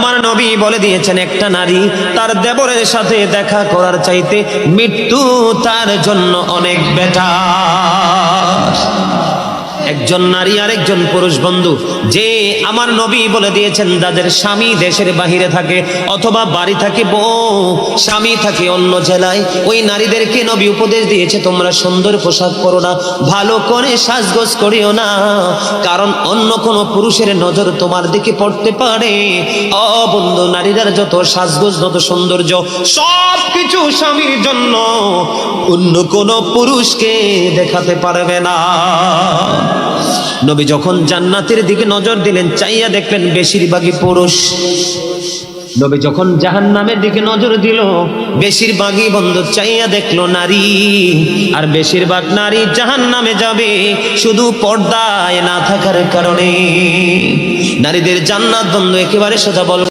আমার নবী বলে দিয়েছেন, একটা নারী তার দেবরের সাথে দেখা করার চাইতে মৃত্যু তার জন্য অনেক বেটার। একজন নারী আর একজন পুরুষ বন্ধু, যে আমার নবী বলে দিয়েছেন যাদের স্বামী দেশের বাহিরে থাকে অথবা বাড়ি থাকে বউ, স্বামী থাকে অন্য জেলায়, ওই নারীদেরকে নবী উপদেশ দিয়েছে তোমরা সুন্দর পোশাক পরো না, ভালো করে সাজগোজ করিও না, কারণ অন্য কোনো পুরুষের নজর তোমার দিকে পড়তে পারে। ও বন্ধু, নারীদের যত সাজগোজ যত সৌন্দর্য সব কিছু স্বামীর জন্য, অন্য কোনো পুরুষকে দেখাতে পারবে না। নবী যখন জান্নাতের দিকে নজর দিলেন, চাইয়া দেখলেন বেশিরভাগই পুরুষ। নবী যখন জাহান্নামের দিকে নজর দিল, বেশিরভাগই বন্ধু চাইয়া দেখলো নারী, আর বেশিরভাগ নারী জাহান্নামে যাবে শুধু পর্দায় না থাকার কারণে। নারীদের জান্নাত বন্ধু একেবারে সোজা বল